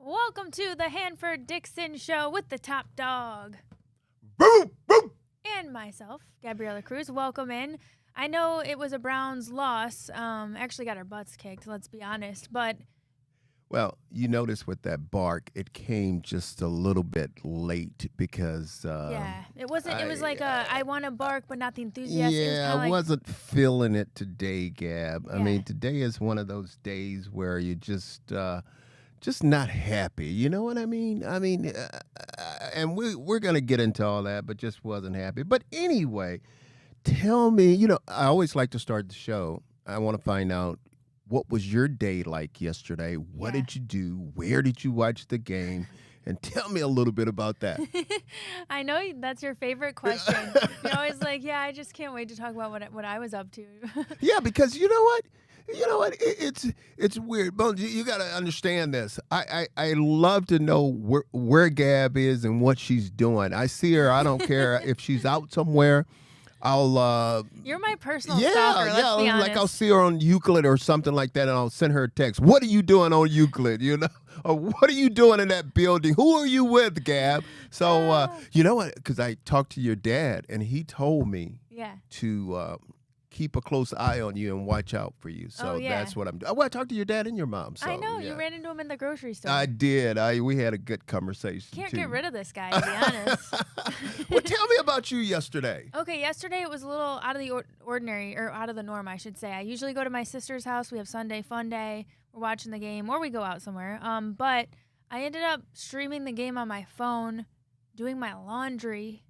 Welcome to the Hanford Dixon Show with the top dog. Boom, boom. And myself, Gabriella Cruz. Welcome in. I know it was a Browns loss. Actually got our butts kicked, let's be honest. But Well, you notice with that bark, it came just a little bit late because yeah, it wasn't. It was like I want to bark, but not the enthusiasm. yeah, I wasn't feeling it today, Gab. I Yeah. mean, today is one of those days where you just not happy. You know what I mean? And we're gonna get into all that, but just wasn't happy. But anyway, tell me. I always like to start the show. I want to find out, what was your day like yesterday? What Yeah. did you do? Where did you watch the game? And tell me a little bit about that. I know that's your favorite question. You're always like, yeah, I just can't wait to talk about what I was up to. Yeah, because you know what? It's weird. Bones, you got to understand this. I love to know where Gab is and what she's doing. I see her. I don't care if she's out somewhere. I'll You're my personal stalker, let's be honest. like I'll see her on Euclid or something like that, and I'll send her a text. What are you doing on Euclid? Or what are you doing in that building? Who are you with, Gab? So you know what? Because I talked to your dad, and he told me to keep a close eye on you and watch out for you. So that's what I'm doing. Well, I talked to your dad and your mom. So, I know. You ran into him in the grocery store. I did. We had a good conversation. Can't too. get rid of this guy, to be honest. Well, tell me about you yesterday. Okay, yesterday it was a little out of the ordinary, or out of the norm, I should say. I usually go to my sister's house. We have Sunday fun day. We're watching the game, or we go out somewhere. But I ended up streaming the game on my phone, doing my laundry,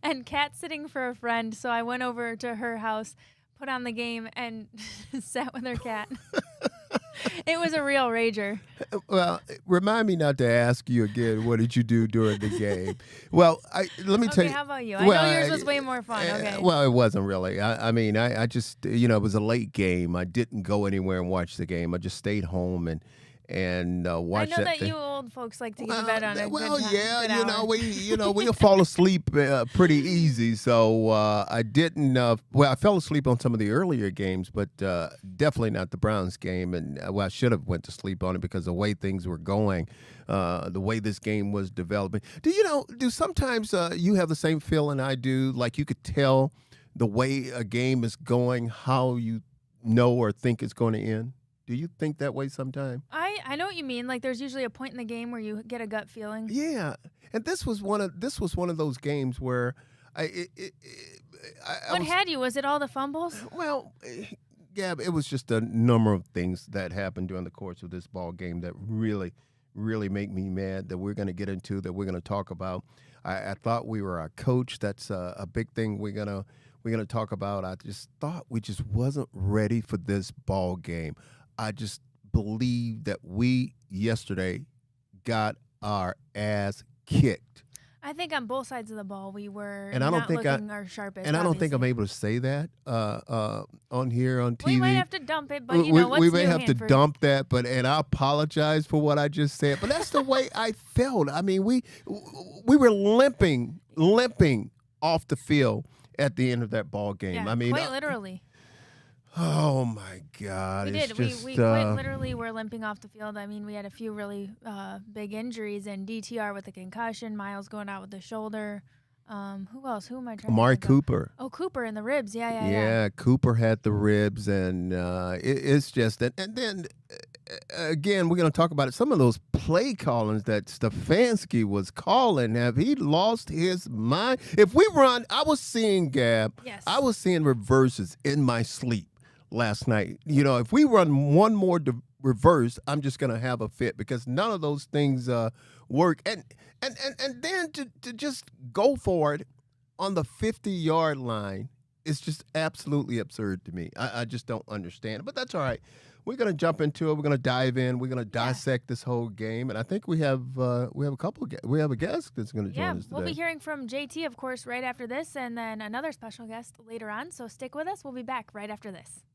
and cat sitting for a friend. So I went over to her house, put on the game, and sat with her cat. It was a real rager. Well, remind me not to ask you again, what did you do during the game? Well, let me tell you. Okay, how about you? I know yours was way more fun. Okay. Well, it wasn't really. I just, it was a late game. I didn't go anywhere and watch the game. I just stayed home and watched I know that that thing. you old folks like to get to bed on a good time. Yeah, we'll fall asleep pretty easy. So I didn't. I fell asleep on some of the earlier games, but definitely not the Browns game. And I should have went to sleep on it because the way things were going, the way this game was developing. Do sometimes you have the same feeling I do? Like you could tell the way a game is going, how you know or think it's going to end. Do you think that way sometime? I know what you mean. Like there's usually a point in the game where you get a gut feeling. Yeah, and this was one of those games where What had you? Was it all the fumbles? Well, Gab, it was just a number of things that happened during the course of this ball game that really, really make me mad, that we're going to get into, that we're going to talk about. I thought we were a coach. That's a big thing we're gonna talk about. I just thought we just wasn't ready for this ball game. I just believe that we yesterday got our ass kicked. I think on both sides of the ball we were And I don't think our sharpest. And I don't think I'm obviously. able to say that on here on TV. We might have to dump it, but what's we may new, have Hanford? to dump that, and I apologize for what I just said. But that's the way I felt. I mean, we were limping off the field at the end of that ball game. Yeah, I mean, quite literally. Oh my God! We it's did. Just, We quite literally were limping off the field. I mean, we had a few really big injuries, and DTR with a concussion, Miles going out with the shoulder. Who else? Who am I trying Amari to think of? Cooper. Oh, Cooper in the ribs. Yeah. Yeah, Cooper had the ribs, and it's just that. And then again, we're going to talk about it. Some of those play callings that Stefanski was calling, have he lost his mind? If we run, I was seeing Gab. Yes. I was seeing reverses in my sleep last night. If we run one more reverse, I'm just going to have a fit because none of those things work. And then to just go for it on the 50-yard line is just absolutely absurd to me. I just don't understand it, but that's all right. We're going to jump into it. We're going to dive in. We're going to dissect this whole game, and I think we have a guest that's going to join us today. We'll be hearing from JT, of course, right after this, and then another special guest later on. So stick with us. We'll be back right after this.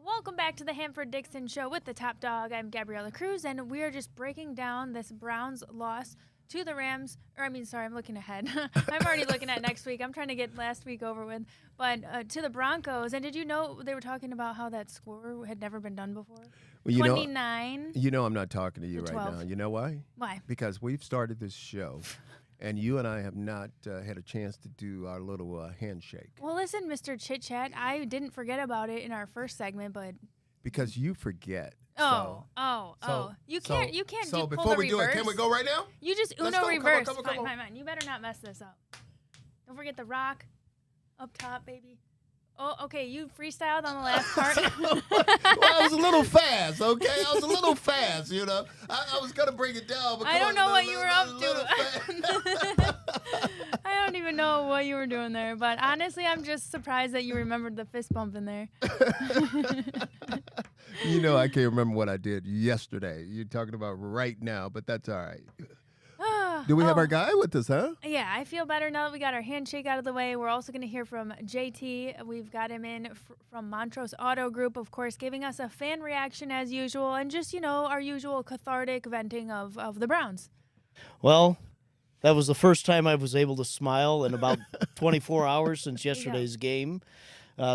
Welcome back to the Hanford Dixon Show with the top dog. I'm Gabriella Cruz, and we are just breaking down this Browns loss to the Rams, I'm looking ahead. I'm already looking at next week. I'm trying to get last week over with. But to the Broncos, and did you know they were talking about how that score had never been done before? Well, 29. I'm not talking to you right 12. now. You know why? Why? Because we've started this show, and you and I have not had a chance to do our little handshake. Well, listen, Mr. Chit Chat, I didn't forget about it in our first segment, but because you forget. You can't. So pull before the we do reverse. it, can we go right now? You just Let's Uno go. reverse. Come on. Fine. You better not mess this up. Don't forget the rock up top, baby. Oh, okay. You freestyled on the last part. Well, I was a little fast, okay? I was a little fast, I was going to bring it down. I don't know what you were up to. I don't even know what you were doing there. But honestly, I'm just surprised that you remembered the fist bump in there. I can't remember what I did yesterday. You're talking about right now, but that's all right. Do we have our guy with us, huh? Yeah, I feel better now that we got our handshake out of the way. We're also going to hear from JT. We've got him in from Montrose Auto Group, of course, giving us a fan reaction as usual and just, our usual cathartic venting of the Browns. Well, that was the first time I was able to smile in about 24 hours since yesterday's game.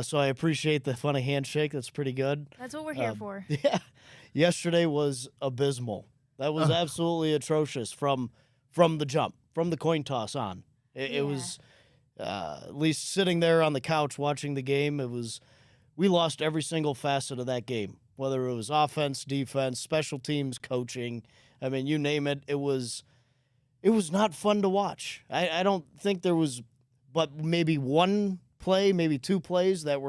So I appreciate the funny handshake. That's pretty good. That's what we're here for. Yeah. Yesterday was abysmal. That was absolutely atrocious from the jump, from the coin toss on. It was, at least sitting there on the couch watching the game, we lost every single facet of that game, whether it was offense, defense, special teams, coaching. I mean, you name it. It was not fun to watch. I don't think there was but maybe one play, maybe two plays that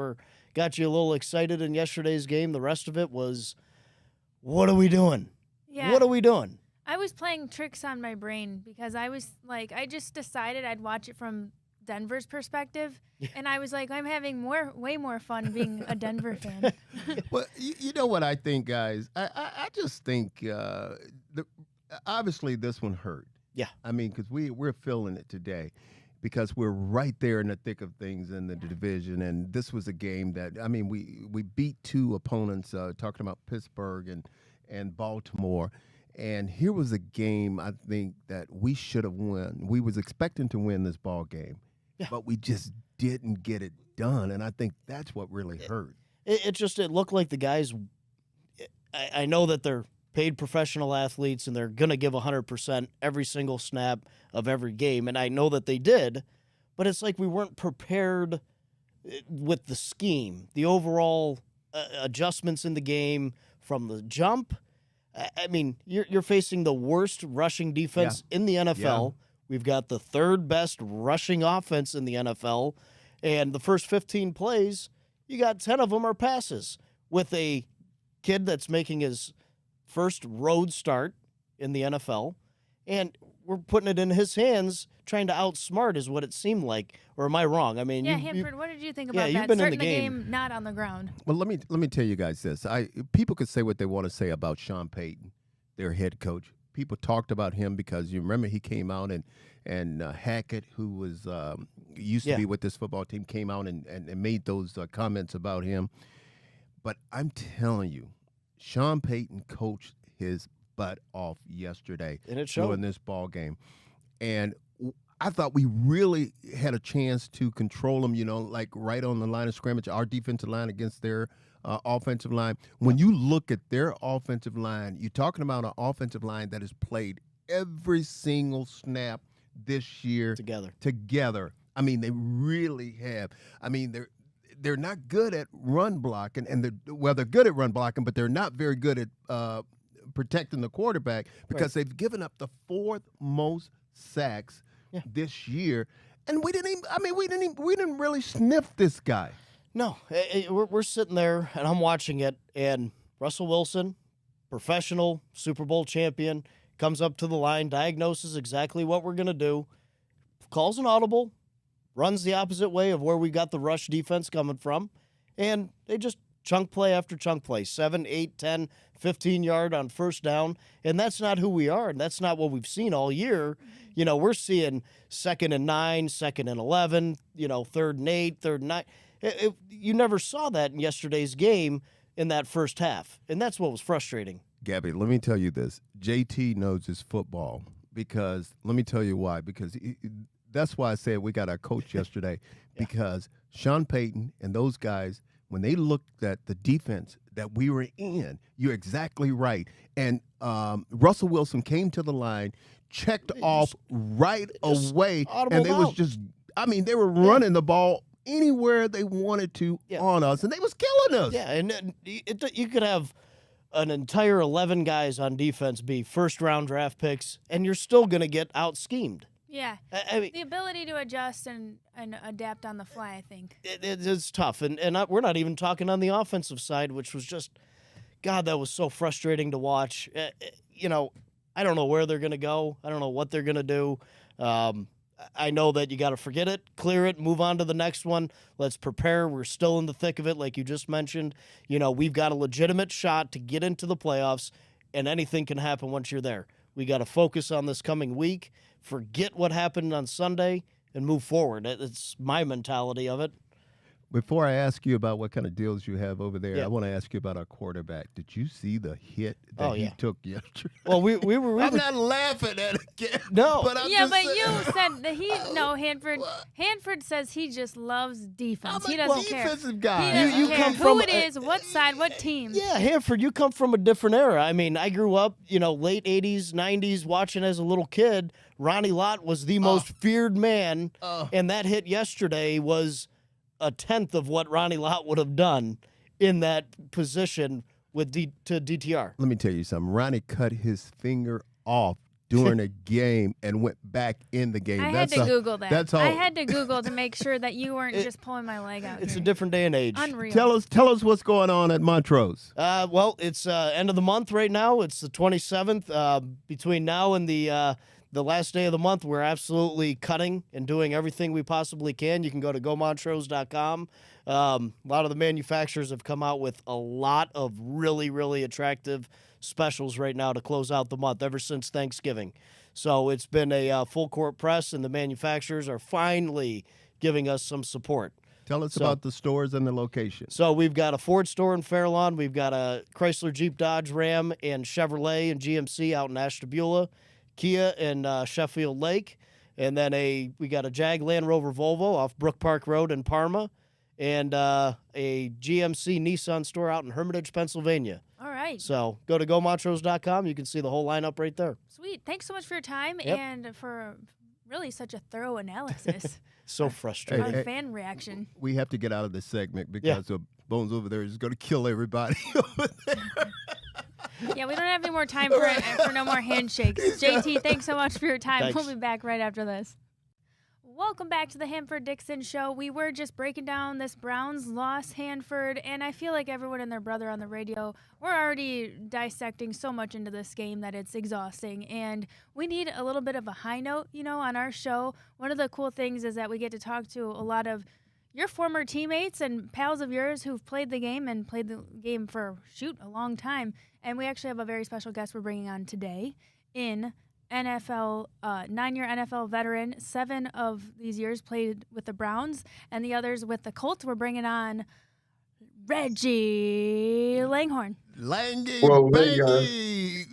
got you a little excited in yesterday's game. The rest of it was, what are we doing? Yeah. What are we doing? I was playing tricks on my brain because I was I just decided I'd watch it from Denver's perspective, and I was like, I'm having way more fun being a Denver fan. Well, you know what I think, guys? I just think obviously this one hurt. Yeah. I mean, because we're feeling it today because we're right there in the thick of things in the division, and this was a game that, we beat two opponents, talking about Pittsburgh and Baltimore. And here was a game I think that we should have won. We was expecting to win this ball game, but we just didn't get it done. And I think that's what really hurt. It looked like the guys, I know that they're paid professional athletes and they're going to give 100% every single snap of every game. And I know that they did, but it's like we weren't prepared with the scheme, the overall adjustments in the game from the jump. I mean, you're facing the worst rushing defense in the NFL. Yeah. We've got the third best rushing offense in the NFL. And the first 15 plays, you got 10 of them are passes with a kid that's making his first road start in the NFL. And we're putting it in his hands, trying to outsmart is what it seemed like. Or am I wrong? I mean, Hanford, what did you think about that? You've been Starting in the game, not on the ground. Well, let me tell you guys this. People could say what they want to say about Sean Payton, their head coach. People talked about him because you remember he came out and Hackett, who was used to be with this football team, came out and made those comments about him. But I'm telling you, Sean Payton coached his butt off yesterday during this ball game. And I thought we really had a chance to control them, like right on the line of scrimmage, our defensive line against their offensive line. When you look at their offensive line, you're talking about an offensive line that has played every single snap this year together. I mean, they really have. I mean, they're not good at run blocking, and they're good at run blocking, but they're not very good at protecting the quarterback because they've given up the fourth most sacks this year, and we didn't really sniff this guy. No, we're sitting there, and I'm watching it, and Russell Wilson, professional Super Bowl champion, comes up to the line, diagnoses exactly what we're going to do, calls an audible, runs the opposite way of where we got the rush defense coming from, and they just chunk play after chunk play, 7, 8, 10, 15-yard on first down, and that's not who we are, and that's not what we've seen all year. We're seeing 2nd and 9, 2nd and 11, 3rd and 8, 3rd and 9. You never saw that in yesterday's game in that first half, and that's what was frustrating. Gabby, let me tell you this. JT knows his football because let me tell you why. Because that's why I said we got our coach yesterday. Yeah. Because Sean Payton and those guys, when they looked at the defense that we were in, you're exactly right. And Russell Wilson came to the line, checked off right away, and they was just, I mean, they were running the ball anywhere they wanted to on us, and they was killing us. Yeah, and you could have an entire 11 guys on defense be first-round draft picks, and you're still going to get out-schemed. Yeah, I mean, the ability to adjust and adapt on the fly, I think. It's tough, and we're not even talking on the offensive side, which was just, God, that was so frustrating to watch. You know, I don't know where they're going to go. I don't know what they're going to do. I know that you got to forget it, clear it, move on to the next one. Let's prepare. We're still in the thick of it, like you just mentioned. You know, we've got a legitimate shot to get into the playoffs, and anything can happen once you're there. We got to focus on this coming week, forget what happened on Sunday, and move forward. It's my mentality of it. Before I ask you about what kind of deals you have over there, I want to ask you about our quarterback. Did you see the hit that he took yesterday? Well, we were. I'm not laughing at it again. No, but I'm yeah, just but saying. you said that Hanford. Hanford says he just loves defense. He doesn't care. Defensive guy. He doesn't You care come who from it is, what side, what team. Yeah, Hanford, you come from a different era. I mean, I grew up, late 80s, 90s, watching as a little kid. Ronnie Lott was the most feared man, and that hit yesterday was a tenth of what Ronnie Lott would have done in that position with to DTR. Let me tell you something. Ronnie cut his finger off during a game and went back in the game. I had to Google that. That's all. I had to Google to make sure that you weren't just pulling my leg out. It's here. a different day and age. Unreal. Tell us what's going on at Montrose. Well, it's end of the month right now. It's the 27th. Between now and the last day of the month, we're absolutely cutting and doing everything we possibly can. You can go to gomontrose.com. A lot of the manufacturers have come out with a lot of really, really attractive specials right now to close out the month ever since Thanksgiving. So it's been a full court press, and the manufacturers are finally giving us some support. Tell us about the stores and the location. So we've got a Ford store in Fairlawn. We've got a Chrysler, Jeep, Dodge, Ram, and Chevrolet and GMC out in Ashtabula. Kia in Sheffield Lake, and then we got a Jag Land Rover Volvo off Brook Park Road in Parma, and a GMC Nissan store out in Hermitage, Pennsylvania. All right. So go to gomontrose.com. You can see the whole lineup right there. Sweet. Thanks so much for your time and for really such a thorough analysis. So frustrating. Our fan reaction. We have to get out of this segment because Bones over there is going to kill everybody over there. Yeah, we don't have any more time for no more handshakes. JT, thanks so much for your time. Thanks. We'll be back right after this. Welcome back to the Hanford Dixon Show. We were just breaking down this Browns loss, Hanford, and I feel like everyone and their brother on the radio, we're already dissecting so much into this game that it's exhausting, and we need a little bit of a high note, on our show. One of the cool things is that we get to talk to a lot of your former teammates and pals of yours who've played the game and played the game for, a long time. And we actually have a very special guest we're bringing on today in NFL, 9-year NFL veteran. 7 of these years played with the Browns and the others with the Colts. We're bringing on Reggie Langhorne. Langy Well, Bangy.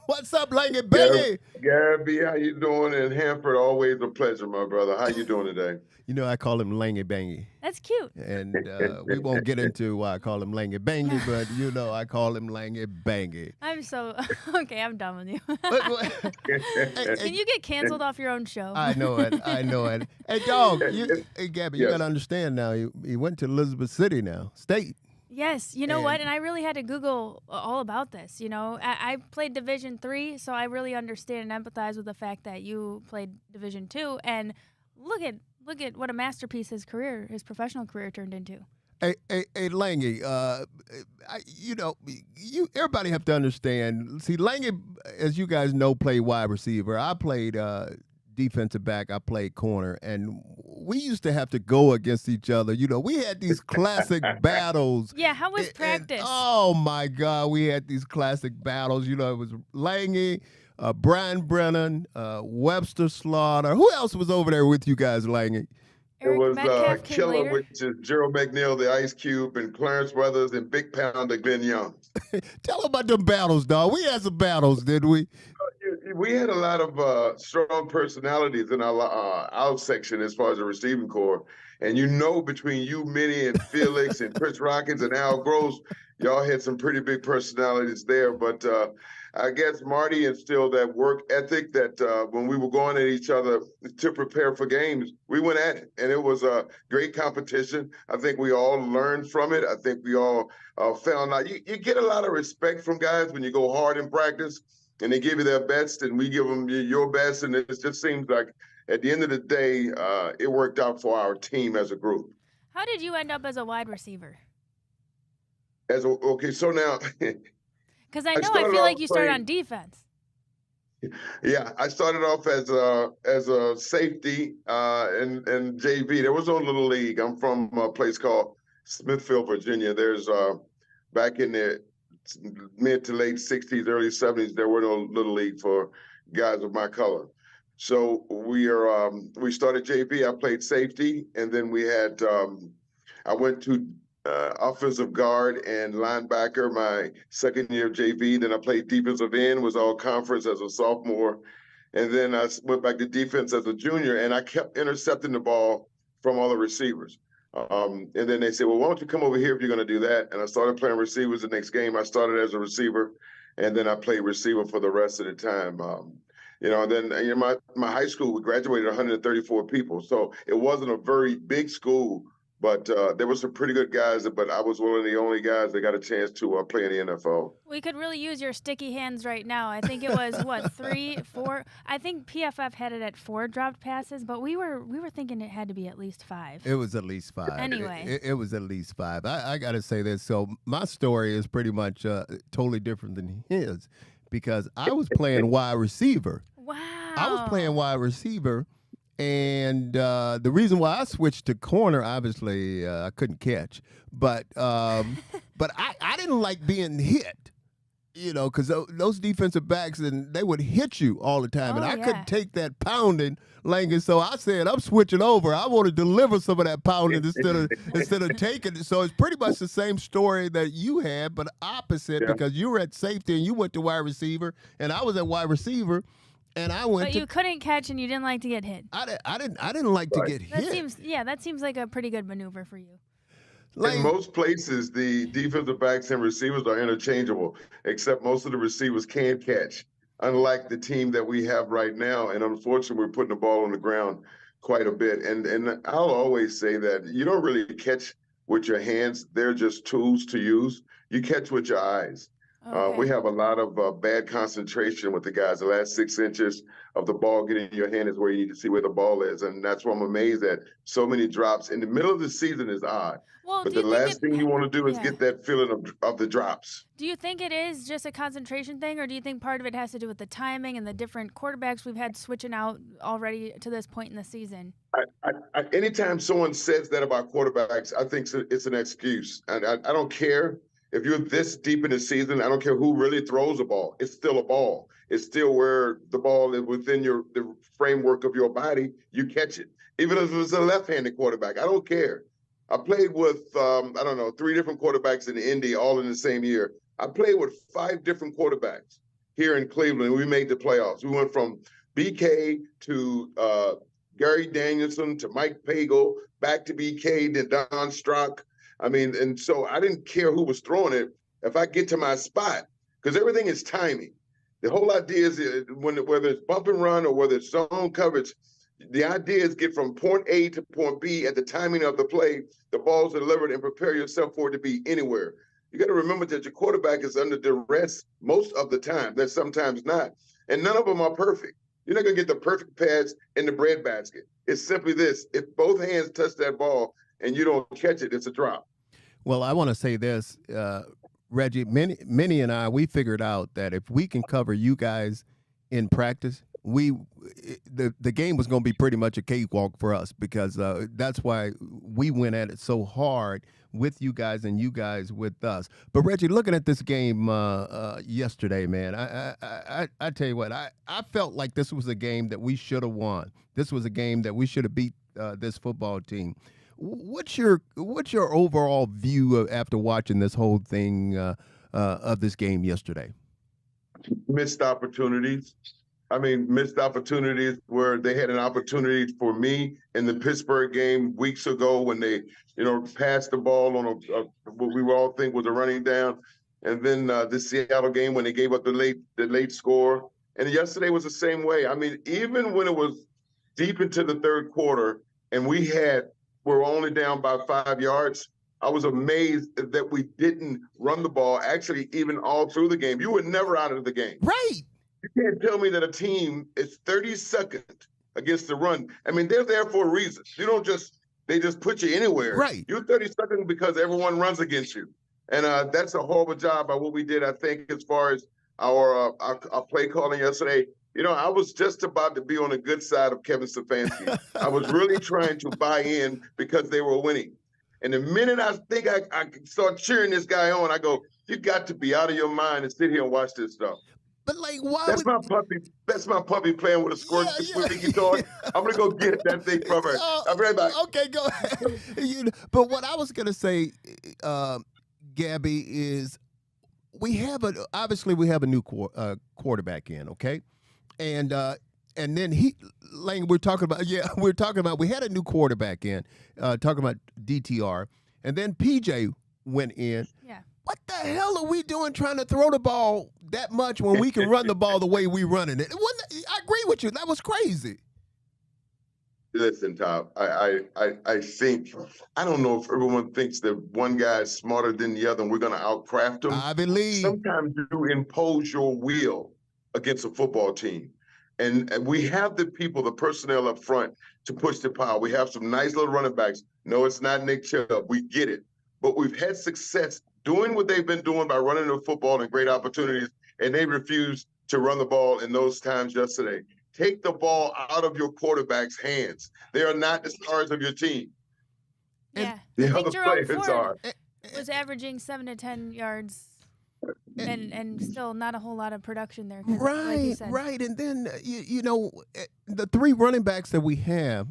What's up, Langy Bangy? Gabby, how you doing? And Hanford, always a pleasure, my brother. How you doing today? I call him Langy Bangy. That's cute. And we won't get into why I call him Langy Bangy, but I call him Langy Bangy. I'm so okay. I'm done with you. Can you get canceled off your own show? I know it. Hey, dog. Hey, Gabby, you got to understand now. He went to Elizabeth City now, state. Yes, you know what? And I really had to Google all about this. I played Division III, so I really understand and empathize with the fact that you played Division II. And look at what a masterpiece his professional career turned into. Hey, Langy. Everybody have to understand. See, Langy, as you guys know, played wide receiver. I played defensive back. I played corner, and we used to have to go against each other. We had these classic battles. Yeah, how was practice? Oh my God, we had these classic battles. It was Langy, Brian Brennan, Webster Slaughter. Who else was over there with you guys, Langy? Eric it was Metcalf came Killer, later. which is Gerald McNeil, the Ice Cube, and Clarence Brothers, and Big Pounder Glenn Young. Tell them about them battles, dog. We had some battles, didn't we? we had a lot of strong personalities in our section as far as the receiving core. And between you, Minnie, and Felix, and Chris Rockets, and Al Gross, y'all had some pretty big personalities there. But I guess Marty instilled that work ethic that when we were going at each other to prepare for games, we went at it. And it was a great competition. I think we all learned from it. I think we all found out. You get a lot of respect from guys when you go hard in practice and they give you their best and we give them your best. And it just seems like at the end of the day, it worked out for our team as a group. How did you end up as a wide receiver? Okay, so now because I feel like you started on defense. Yeah, I started off as a safety in JV. There was no little league. I'm from a place called Smithfield, Virginia. There's back in the mid to late 60s, early 70s, there were no little league for guys of my color. So we started JV. I played safety, and then we had I went to offensive guard and linebacker my second year of JV. Then I played defensive end, was all conference as a sophomore. And then I went back to defense as a junior, and I kept intercepting the ball from all the receivers. And then they said, well, why don't you come over here if you're going to do that? And I started playing receivers the next game. I started as a receiver, and then I played receiver for the rest of the time. And then my high school, we graduated 134 people. So it wasn't a very big school, but there were some pretty good guys, but I was one of the only guys that got a chance to play in the NFL. We could really use your sticky hands right now. I think it was, 3, 4? I think PFF had it at 4 dropped passes, but we were thinking it had to be at least 5. It was at least 5. Anyway. It was at least 5. I got to say this. So my story is pretty much totally different than his because I was playing wide receiver. Wow. I was playing wide receiver. And the reason why I switched to corner, obviously, I couldn't catch. But I didn't like being hit, because those defensive backs, and they would hit you all the time. And I couldn't take that pounding, Langhorne. So I said, I'm switching over. I want to deliver some of that pounding instead of taking it. So it's pretty much the same story that you had, but opposite because you were at safety and you went to wide receiver, and I was at wide receiver. And I went. But you couldn't catch, and you didn't like to get hit. I didn't like to get hit. That seems like a pretty good maneuver for you. In most places, the defensive backs and receivers are interchangeable, except most of the receivers can catch. Unlike the team that we have right now, and unfortunately, we're putting the ball on the ground quite a bit. And I'll always say that you don't really catch with your hands; they're just tools to use. You catch with your eyes. Okay. We have a lot of bad concentration with the guys. The last 6 inches of the ball getting in your hand is where you need to see where the ball is. And that's why I'm amazed that so many drops. In the middle of the season is odd. Well, but the last thing you want to do is get that feeling of the drops. Do you think it is just a concentration thing, or do you think part of it has to do with the timing and the different quarterbacks we've had switching out already to this point in the season? Anytime someone says that about quarterbacks, I think it's an excuse. And I don't care. If you're this deep in the season, I don't care who really throws a ball. It's still a ball. It's still where the ball is within the framework of your body. You catch it. Even if it's a left-handed quarterback, I don't care. I played with, 3 different quarterbacks in Indy all in the same year. I played with 5 different quarterbacks here in Cleveland. We made the playoffs. We went from BK to Gary Danielson to Mike Pagel, back to BK, then Don Strock. And so I didn't care who was throwing it if I get to my spot, because everything is timing. The whole idea is whether it's bump and run or whether it's zone coverage, the idea is get from point A to point B at the timing of the play, the ball's delivered, and prepare yourself for it to be anywhere. You got to remember that your quarterback is under duress most of the time. That's sometimes not. And none of them are perfect. You're not going to get the perfect pass in the breadbasket. It's simply this. If both hands touch that ball and you don't catch it, it's a drop. Well, I want to say this, Reggie, Minnie and I, we figured out that if we can cover you guys in practice, the game was going to be pretty much a cakewalk for us because that's why we went at it so hard with you guys and you guys with us. But Reggie, looking at this game yesterday, man, I tell you what, I felt like this was a game that we should have won. This was a game that we should have beat this football team. What's your overall view after watching this whole thing of this game yesterday? Missed opportunities. I mean, missed opportunities where they had an opportunity for me in the Pittsburgh game weeks ago when they, passed the ball on what we all think was a running down, and then the Seattle game when they gave up the late score. And yesterday was the same way. I mean, even when it was deep into the third quarter and we're only down by 5 yards, I was amazed that we didn't run the ball. Actually, even all through the game, you were never out of the game. Right. You can't tell me that a team is 32nd against the run. I mean, they're there for a reason. They just put you anywhere. Right. You're 32nd because everyone runs against you. And that's a horrible job by what we did, I think, as far as our play calling yesterday. I was just about to be on the good side of Kevin Stefanski. I was really trying to buy in because they were winning. And the minute I think I start cheering this guy on, I go, you got to be out of your mind and sit here and watch this stuff. But why? That's my puppy. That's my puppy playing with a squeaky toy. I'm gonna go get that thing from her. I'll be right back. Okay, go ahead. But what I was gonna say, Gabby, is obviously we have a new quarterback in, okay, and then we're talking about we had a new quarterback in, talking about DTR, and then PJ went in. Yeah. What the hell are we doing trying to throw the ball that much when we can run the ball the way we running it? I agree with you. That was crazy. Listen, Tom, I think, I don't know if everyone thinks that one guy is smarter than the other and we're going to outcraft them. I believe. Sometimes you impose your will against a football team. And we have the people, the personnel up front to push the power. We have some nice little running backs. No, it's not Nick Chubb. We get it. But we've had success doing what they've been doing by running the football and great opportunities, and they refused to run the ball in those times yesterday. Take the ball out of your quarterback's hands. They are not the stars of your team. Yeah. The I think other Jerome players Ford are. was averaging 7 to 10 yards and still not a whole lot of production there. Like you said. Right. And then, the three running backs that we have,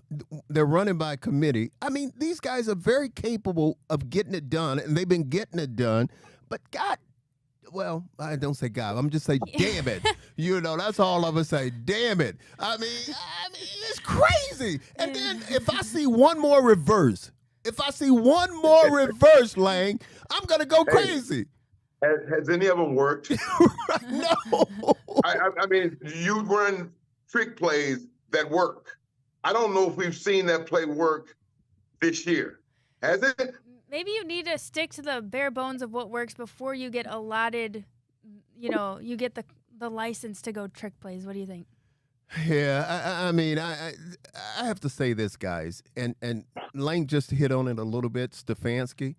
they're running by committee. I mean, these guys are very capable of getting it done, and they've been getting it done. But well, I don't say God. I'm just saying, damn it. That's all I'm going to say. Damn it. I mean, it's crazy. And then if I see one more reverse, Lang, I'm going to go crazy. Has any of them worked? No. I mean, you run trick plays that work. I don't know if we've seen that play work this year. Has it? Maybe you need to stick to the bare bones of what works before you get allotted, you get the license to go trick plays. What do you think? Yeah, I mean, I have to say this, guys, and Lang just hit on it a little bit, Stefanski.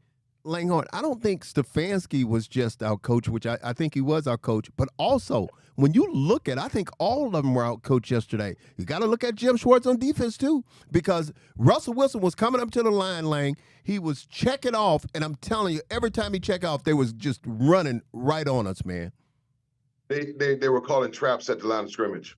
Langhorne, I don't think Stefanski was just our coach, which I think he was our coach, but also when you look at, I think all of them were out coached yesterday. You got to look at Jim Schwartz on defense too, because Russell Wilson was coming up to the line, Lang. He was checking off, and I'm telling you, every time he checked off, they was just running right on us, man. They were calling traps at the line of scrimmage.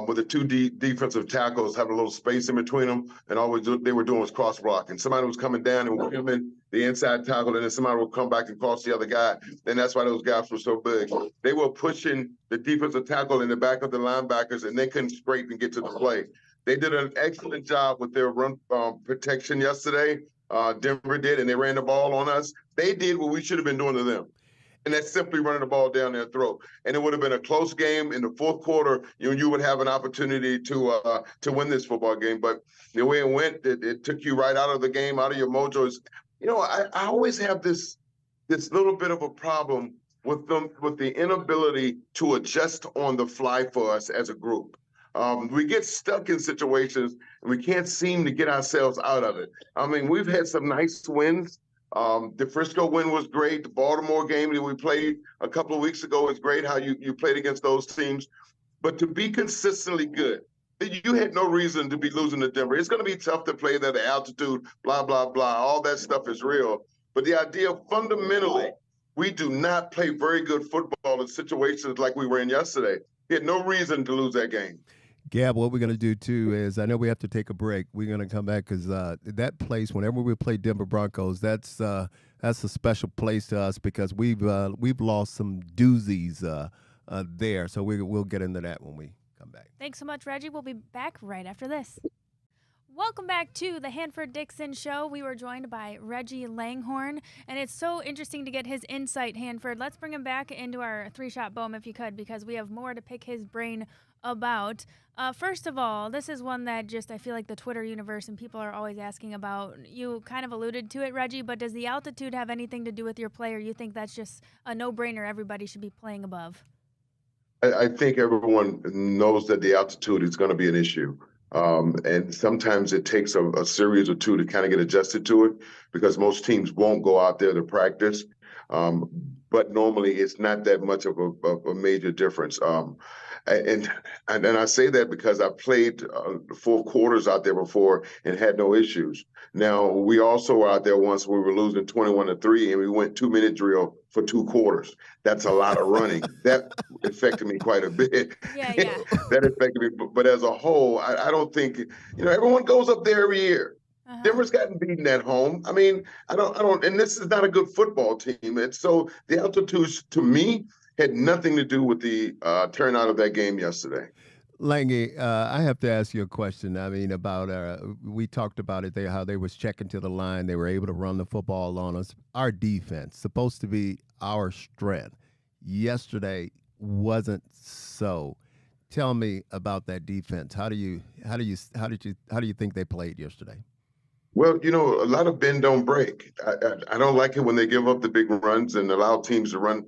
With the two defensive tackles having a little space in between them, and all they were doing was cross blocking. Somebody was coming down and women the inside tackle, and then somebody would come back and cross the other guy. And that's why those gaps were so big. They were pushing the defensive tackle in the back of the linebackers, and they couldn't scrape and get to the play. They did an excellent job with their run protection yesterday. Denver did, and they ran the ball on us. They did what we should have been doing to them. And that's simply running the ball down their throat. And it would have been a close game in the fourth quarter. You would have an opportunity to win this football game. But the way it went, it took you right out of the game, out of your mojo. I always have this little bit of a problem with them, with the inability to adjust on the fly for us as a group. We get stuck in situations and we can't seem to get ourselves out of it. I mean, we've had some nice wins. The Frisco win was great. The Baltimore game that we played a couple of weeks ago is great, how you played against those teams. But to be consistently good, you had no reason to be losing to Denver. It's going to be tough to play there, the altitude, blah, blah, blah. All that stuff is real. But the idea fundamentally, we do not play very good football in situations like we were in yesterday. He had no reason to lose that game. Gab, what we're going to do, too, is I know we have to take a break. We're going to come back because that place, whenever we play Denver Broncos, that's a special place to us because we've lost some doozies there. So we'll get into that when we come back. Thanks so much, Reggie. We'll be back right after this. Welcome back to the Hanford Dixon Show. We were joined by Reggie Langhorne, and it's so interesting to get his insight, Hanford. Let's bring him back into our three-shot boom if you could, because we have more to pick his brain about. First of all, this is one that just I feel like the Twitter universe and people are always asking about. You kind of alluded to it, Reggie, but does the altitude have anything to do with your play, or you think that's just a no-brainer, everybody should be playing above? I think everyone knows that the altitude is going to be an issue. And sometimes it takes a series or two to kind of get adjusted to it because most teams won't go out there to practice. But normally it's not that much of a major difference. And I say that because I played 4 quarters out there before and had no issues. Now, we also were out there once we were losing 21-3 and we went 2-minute drill for 2 quarters. That's a lot of running. That affected me quite a bit. Yeah. That affected me. But as a whole, I don't think, everyone goes up there every year. Denver's gotten beaten at home. I mean, I don't, and this is not a good football team. And so the altitude, to me, had nothing to do with the turnout of that game yesterday. Langy, I have to ask you a question. I mean, about we talked about it there, how they was checking to the line. They were able to run the football on us. Our defense, supposed to be our strength, yesterday wasn't so. Tell me about that defense. How do you think they played yesterday? Well, a lot of bend don't break. I don't like it when they give up the big runs and allow teams to run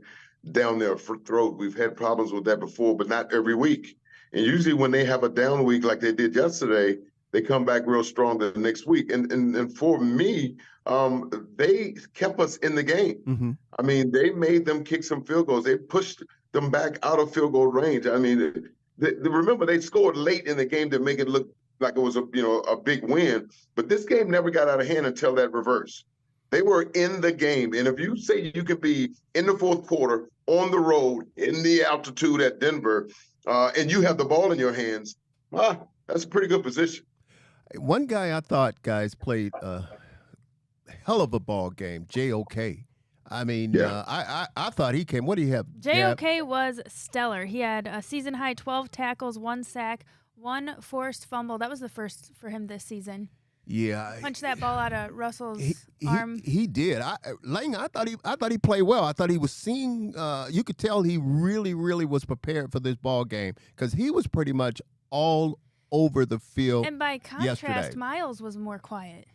down their throat. We've had problems with that before, but not every week. And usually when they have a down week like they did yesterday, they come back real strong the next week. And for me, they kept us in the game. Mm-hmm. I mean, they made them kick some field goals. They pushed them back out of field goal range. I mean, remember, they scored late in the game to make it look like it was a big win. But this game never got out of hand until that reverse. They were in the game. And if you say you could be in the fourth quarter on the road in the altitude at Denver and you have the ball in your hands, that's a pretty good position. One guy I thought, guys, played a hell of a ball game, JOK. I mean, Yeah. I thought he came. What do you have? JOK was stellar. He had a season-high 12 tackles, 1 sack, 1 forced fumble. That was the first for him this season. Yeah, punched that ball out of Russell's arm. He did. Lang, I thought he played well. I thought he was seeing. You could tell he really, really was prepared for this ball game because he was pretty much all over the field. And by contrast, yesterday. Miles was more quiet.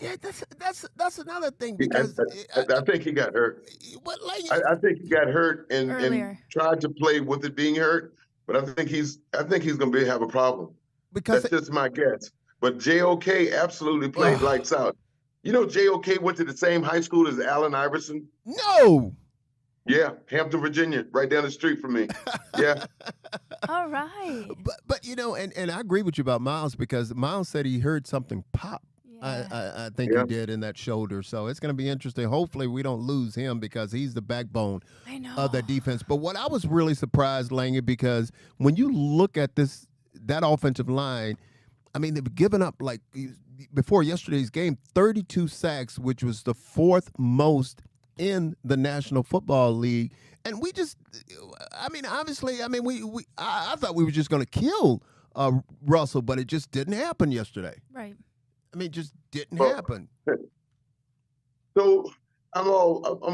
Yeah, that's another thing because I think he got hurt. What, Lang? I think he got hurt and tried to play with it being hurt, but I think he's going to have a problem. Because that's just my guess. But JOK absolutely played lights out. JOK went to the same high school as Allen Iverson. No. Yeah, Hampton, Virginia, right down the street from me. Yeah. All right. But and I agree with you about Miles because Miles said he heard something pop. Yeah. I think he did in that shoulder. So it's going to be interesting. Hopefully we don't lose him because he's the backbone of that defense. But what I was really surprised, Lange, because when you look at that offensive line, I mean, they've given up, like, before yesterday's game, 32 sacks, which was the 4th most in the National Football League. And we just, I mean, obviously, I mean, I thought we were just going to kill Russell, but it just didn't happen yesterday. Right. I mean, it just didn't happen. So I'm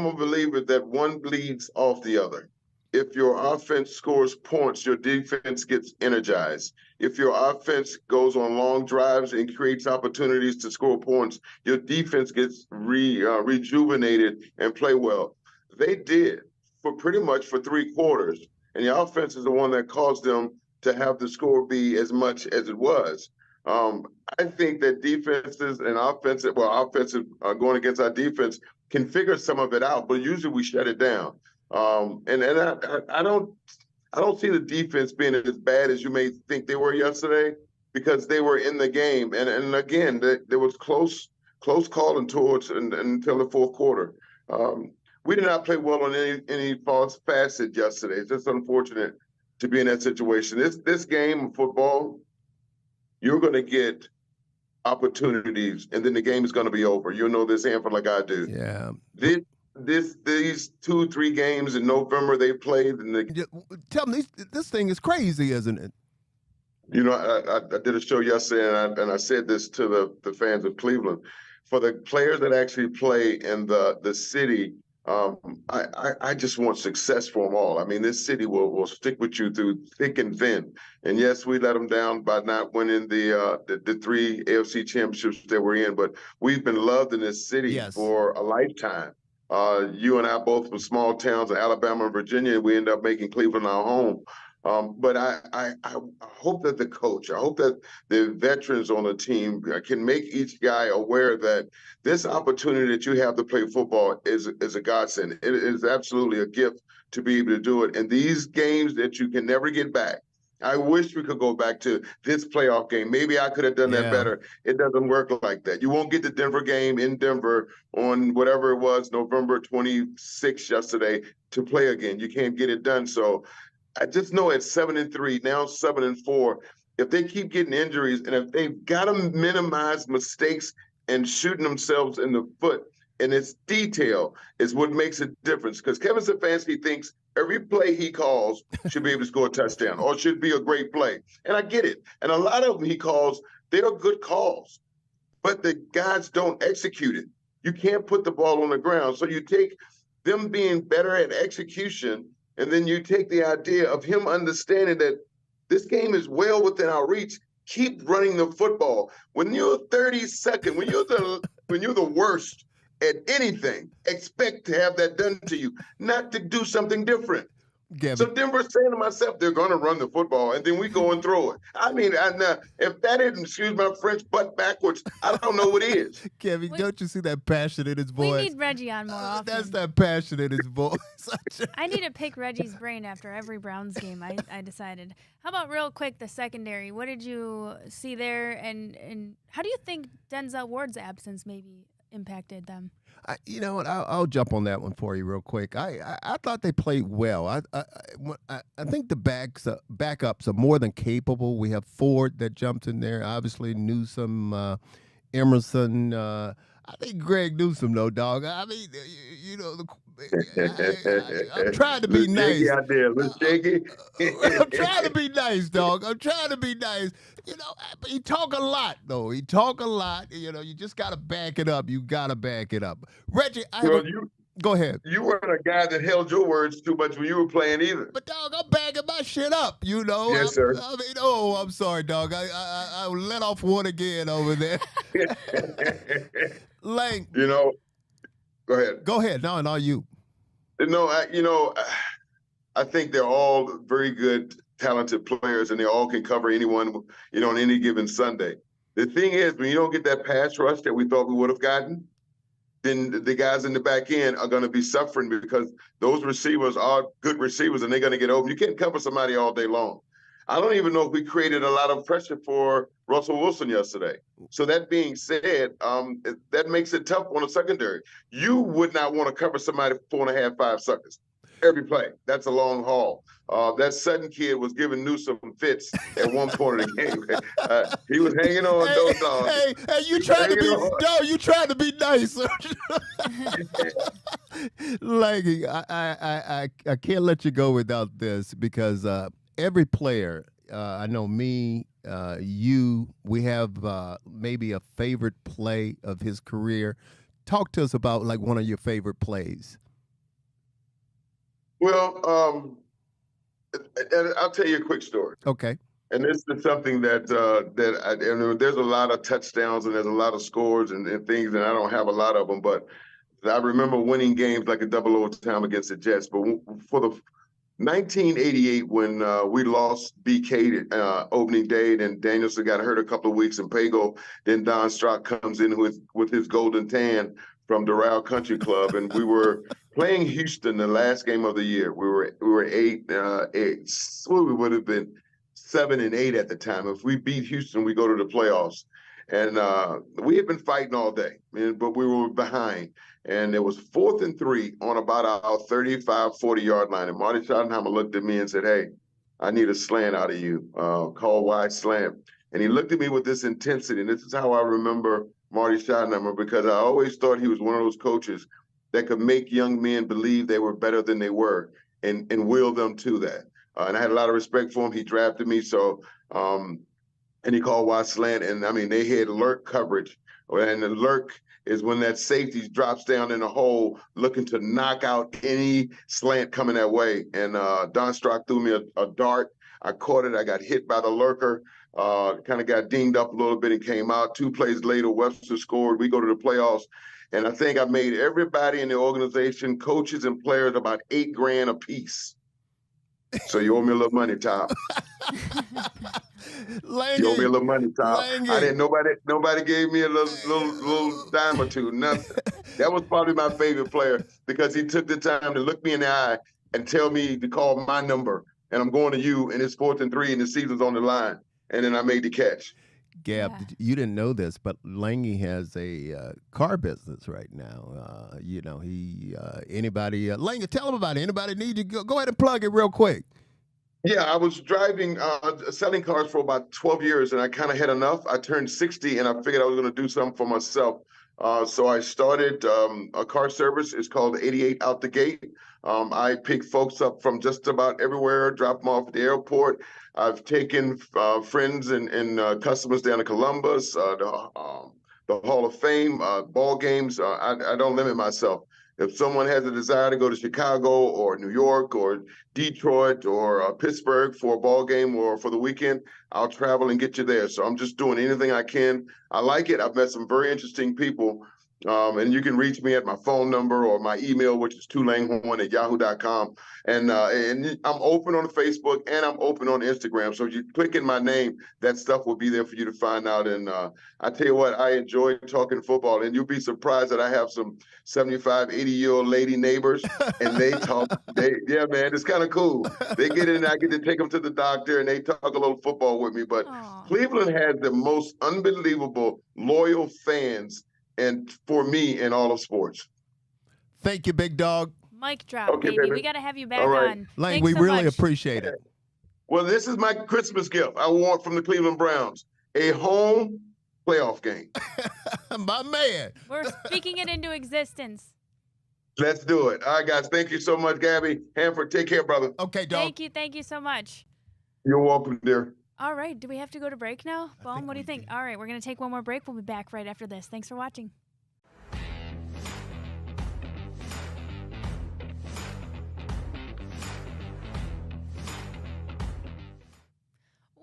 a believer that one bleeds off the other. If your offense scores points, your defense gets energized. If your offense goes on long drives and creates opportunities to score points, your defense gets rejuvenated and play well. They did for pretty much for 3 quarters, and the offense is the one that caused them to have the score be as much as it was. I think that defenses and offensive going against our defense can figure some of it out, but usually we shut it down. And I don't see the defense being as bad as you may think they were yesterday because they were in the game. And again, there was close calling towards until the fourth quarter. We did not play well on any false facet yesterday. It's just unfortunate to be in that situation. This game of football, you're going to get opportunities, and then the game is going to be over. You know this, Hanford, like I do. Yeah. These 2-3 games in November they played. Tell me, this thing is crazy, isn't it? You know, I did a show yesterday, and I said this to the fans of Cleveland. For the players that actually play in the city, I just want success for them all. I mean, this city will stick with you through thick and thin. And yes, we let them down by not winning the 3 AFC championships that we're in, but we've been loved in this city Yes. for a lifetime. You and I both from small towns in Alabama and Virginia, and we end up making Cleveland our home. But I hope that the coach, I hope that the veterans on the team can make each guy aware that this opportunity that you have to play football is a godsend. It is absolutely a gift to be able to do it. And these games that you can never get back, I wish we could go back to this playoff game. Maybe I could have done that better. It doesn't work like that. You won't get the Denver game in Denver on whatever it was, November 26th yesterday, to play again. You can't get it done. So I just know at 7-3, now 7-4, if they keep getting injuries and if they've got to minimize mistakes and shooting themselves in the foot, and its detail is what makes a difference. Because Kevin Stefanski thinks every play he calls should be able to score a touchdown or should be a great play. And I get it. And a lot of them he calls, they are good calls, but the guys don't execute it. You can't put the ball on the ground. So you take them being better at execution, and then you take the idea of him understanding that this game is well within our reach. Keep running the football. When you're 32nd, when you're the worst at anything, expect to have that done to you, not to do something different. Gabby. So Denver's saying to myself, they're going to run the football, and then we go and throw it. I mean, if that isn't, excuse my French, butt backwards, I don't know what is. Kevin, don't you see that passion in his voice? We need Reggie on more often. That's that passion in his voice. I need to pick Reggie's brain after every Browns game, I decided. How about real quick, the secondary? What did you see there, and how do you think Denzel Ward's absence maybe impacted them? You know what? I'll jump on that one for you real quick. I thought they played well. I think the backups are more than capable. We have Ford that jumped in there. Obviously, Newsome, Emerson. I think Greg Newsome, though, dog. I mean, you know, I'm trying to be nice. Out there, shaky. I'm trying to be nice, dog. I'm trying to be nice. You know, he talk a lot, though. He talk a lot. You know, you just got to back it up. You got to back it up. Reggie, go ahead. You weren't a guy that held your words too much when you were playing either. But, dog, I'm backing my shit up, you know. Yes, sir. I mean, I'm sorry, dog. I let off one again over there. Lang. You know, go ahead. Go ahead. No, you. No, I think they're all very good, talented players, and they all can cover anyone, on any given Sunday. The thing is, when you don't get that pass rush that we thought we would have gotten, then the guys in the back end are going to be suffering because those receivers are good receivers, and they're going to get open. You can't cover somebody all day long. I don't even know if we created a lot of pressure for Russell Wilson yesterday. So that being said, that makes it tough on the secondary. You would not want to cover somebody 4.5, 5 seconds every play. That's a long haul. That Sutton kid was giving Newsome fits at one point of the game. He was hanging on those dogs. Hey, you trying to be nice. Like, I can't let you go without this because every player, I know me, you, we have maybe a favorite play of his career. Talk to us about like one of your favorite plays. Well, and I'll tell you a quick story. Okay. And this is something that there's a lot of touchdowns and there's a lot of scores and things, and I don't have a lot of them, but I remember winning games like a double overtime against the Jets. But for the 1988, when we lost BK opening day, and Danielson got hurt a couple of weeks in Pago, then Don Strock comes in with his golden tan from Doral Country Club, and we were playing Houston the last game of the year. We were 8. We would have been 7 and 8 at the time. If we beat Houston, we go to the playoffs. And we had been fighting all day, but we were behind. And it was 4th and 3 on about our 35, 40-yard line. And Marty Schottenheimer looked at me and said, "Hey, I need a slant out of you. Call wide slant." And he looked at me with this intensity. And this is how I remember Marty Schottenheimer, because I always thought he was one of those coaches that could make young men believe they were better than they were and will them to that. and I had a lot of respect for him. He drafted me, so and he called wide slant, and I mean they had lurk coverage, and the lurk is when that safety drops down in a hole looking to knock out any slant coming that way. And Don Strock threw me a dart. I caught it. I got hit by the lurker. Kind of got dinged up a little bit and came out. 2 plays later, Webster scored. We go to the playoffs. And I think I made everybody in the organization, coaches and players, about $8,000 a piece. So you owe me a little money, Tom. You owe me a little money, Tom. I didn't. Nobody gave me a little dime or two. Nothing. That was probably my favorite player because he took the time to look me in the eye and tell me to call my number, and I'm going to you, and it's 4th and 3, and the season's on the line, and then I made the catch. Gab, you didn't know this, but Langy has a car business right now. Anybody, Langy, tell them about it. Anybody need you, go ahead and plug it real quick. Yeah, I was driving, selling cars for about 12 years, and I kind of had enough. I turned 60, and I figured I was going to do something for myself. So I started a car service. It's called 88 Out the Gate. I pick folks up from just about everywhere, drop them off at the airport. I've taken friends and customers down to Columbus, the Hall of Fame, ball games. I don't limit myself. If someone has a desire to go to Chicago or New York or Detroit or Pittsburgh for a ball game or for the weekend, I'll travel and get you there. So I'm just doing anything I can. I like it. I've met some very interesting people. And you can reach me at my phone number or my email, which is 2langhorn@yahoo.com. And I'm open on Facebook and I'm open on Instagram. So if you click in my name, that stuff will be there for you to find out. And I tell you what, I enjoy talking football. And you'll be surprised that I have some 75, 80-year-old lady neighbors. And they talk. Yeah, man, it's kind of cool. They get in and I get to take them to the doctor and they talk a little football with me. But Cleveland has the most unbelievable, loyal fans and for me in all of sports. Thank you, big dog. Mic drop, baby. We got to have you back on. Lang, we really appreciate it. Well, this is my Christmas gift I want from the Cleveland Browns, a home playoff game. My man. We're speaking it into existence. Let's do it. All right, guys. Thank you so much, Gabby. Hanford, take care, brother. Okay, dog. Thank you so much. You're welcome, dear. All right. Do we have to go to break now? Baum, what do you think? All right. We're going to take one more break. We'll be back right after this. Thanks for watching.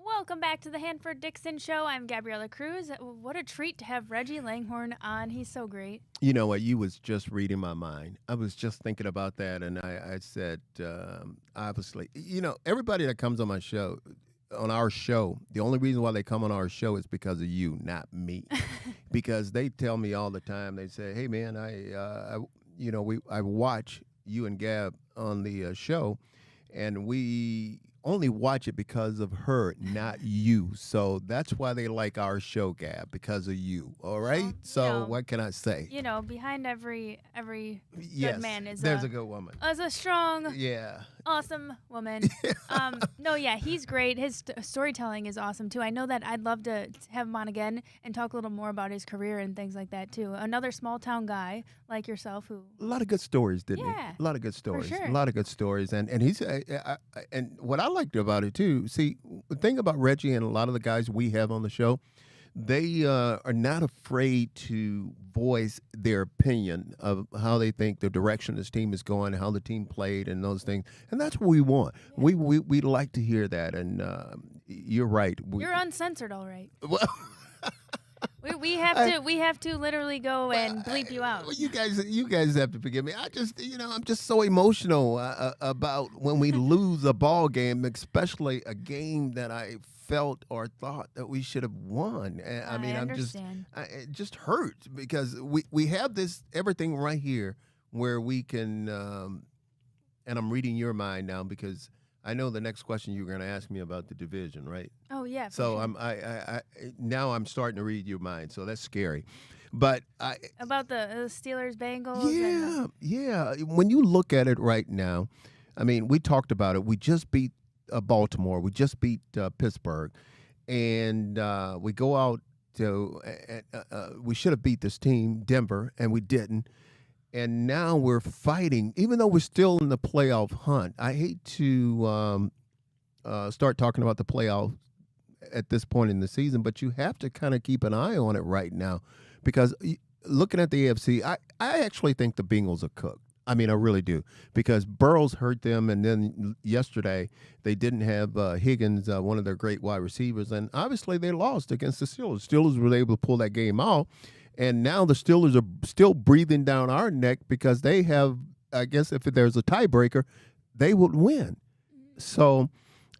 Welcome back to the Hanford Dixon Show. I'm Gabriella Cruz. What a treat to have Reggie Langhorne on. He's so great. You know what? You was just reading my mind. I was just thinking about that, and I said, obviously, everybody that comes on our show, the only reason why they come on our show is because of you, not me. Because they tell me all the time, they say, hey, man, I watch you and Gab on the show, and we only watch it because of her, not you. So that's why they like our show, Gab, because of you. All right? So what can I say? Behind every good man is there's a good woman. Is a strong, awesome woman. He's great. His storytelling is awesome, too. I know that I'd love to have him on again and talk a little more about his career and things like that, too. Another small-town guy like yourself who... A lot of good stories, didn't he? Yeah. A lot of good stories. For sure. A lot of good stories. And he's... and what I liked about it, too, see, the thing about Reggie and a lot of the guys we have on the show, they are not afraid to voice their opinion of how they think the direction this team is going, how the team played, and those things. And that's what we want. Yeah. We like to hear that. And you're right. You're uncensored, all right. Well, we have to literally go and bleep you out. You guys have to forgive me. I'm just so emotional about when we lose a ball game, especially a game that I felt or thought that we should have won. And I understand. It just hurts because we have this everything right here where we can. And I'm reading your mind now because I know the next question you're going to ask me about the division, right? Oh yeah. So sure. Now I'm starting to read your mind, so that's scary. But about the Steelers Bengals. Yeah. When you look at it right now, I mean, we talked about it. We just beat Baltimore. We just beat Pittsburgh, and we go out to. We should have beat this team, Denver, and we didn't. And now we're fighting, even though we're still in the playoff hunt. I hate to start talking about the playoffs at this point in the season, but you have to kind of keep an eye on it right now because looking at the AFC, I actually think the Bengals are cooked. I mean, I really do, because Burrow's hurt them, and then yesterday they didn't have Higgins, one of their great wide receivers, and obviously they lost against the Steelers. Steelers were able to pull that game out, and now the Steelers are still breathing down our neck because they have, I guess if there's a tiebreaker, they would win. So,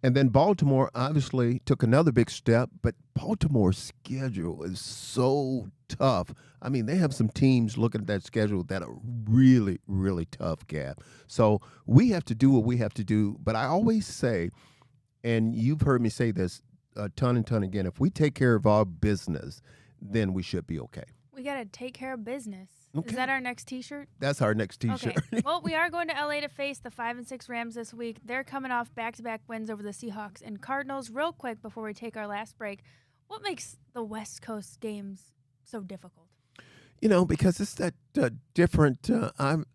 and then Baltimore obviously took another big step, but Baltimore's schedule is so tough. I mean, they have some teams looking at that schedule that are really, really tough, Gab. So we have to do what we have to do. But I always say, and you've heard me say this a ton and ton again, if we take care of our business, then we should be okay. We got to take care of business. Okay. Is that our next T-shirt? That's our next T-shirt. Okay. Well, we are going to LA to face the 5-6 Rams this week. They're coming off back-to-back wins over the Seahawks and Cardinals. Real quick before we take our last break, what makes the West Coast games so difficult? You know, because it's that different.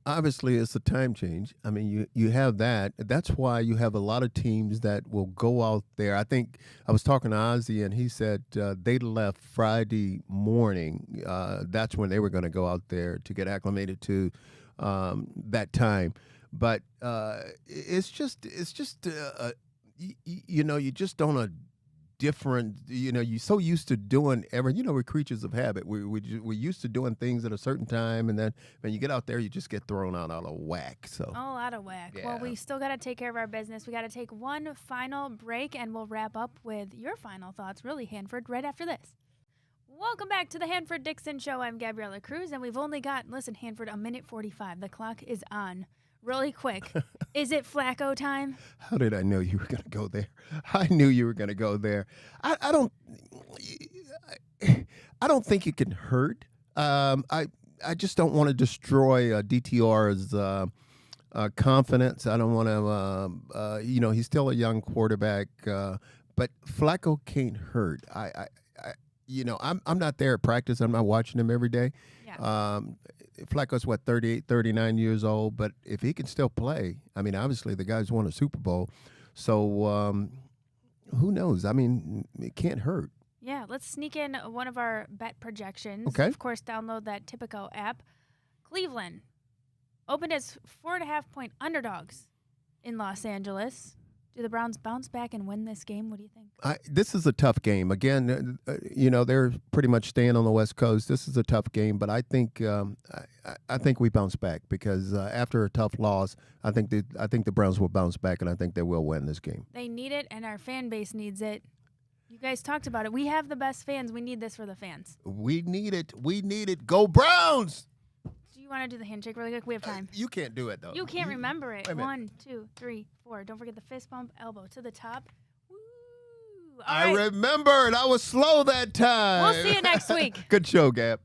Obviously, it's a time change. I mean, you have that. That's why you have a lot of teams that will go out there. I think I was talking to Ozzy, and he said they left Friday morning. That's when they were going to go out there to get acclimated to that time. But it's just you know, you just don't different, you know, you're so used to doing we're creatures of habit. We're used to doing things at a certain time, and then when you get out there, you just get thrown out of whack. So all out of whack. Yeah. Well, we still got to take care of our business. We got to take one final break, and we'll wrap up with your final thoughts, really, Hanford, right after this. Welcome back to the Hanford Dixon Show. I'm Gabriella Cruz, and we've only got, listen, Hanford, a minute 45. The clock is on. Really quick. Is it Flacco time? How did I know you were going to go there? I knew you were going to go there. I don't think it can hurt. I just don't want to destroy DTR's confidence. I don't want to. He's still a young quarterback, but Flacco can't hurt. I'm not there at practice. I'm not watching him every day. Yeah. Flacco's 38, 39 years old, but if he can still play, I mean, obviously the guy's won a Super Bowl, so who knows? I mean, it can't hurt. Yeah, let's sneak in one of our bet projections. Okay. Of course, download that Tipico app. Cleveland opened as 4.5-point underdogs in Los Angeles. Do the Browns bounce back and win this game? What do you think? This is a tough game. Again, they're pretty much staying on the West Coast. This is a tough game, but I think I think we bounce back because after a tough loss, I think the Browns will bounce back, and I think they will win this game. They need it, and our fan base needs it. You guys talked about it. We have the best fans. We need this for the fans. We need it. We need it. Go Browns! Do you want to do the handshake really quick? We have time. You can't do it, though. You can't remember it. Wait a minute. 1, 2, 3, 4. Don't forget the fist bump, elbow to the top. Woo! All I right. remembered. I was slow that time. We'll see you next week. Good show, Gab.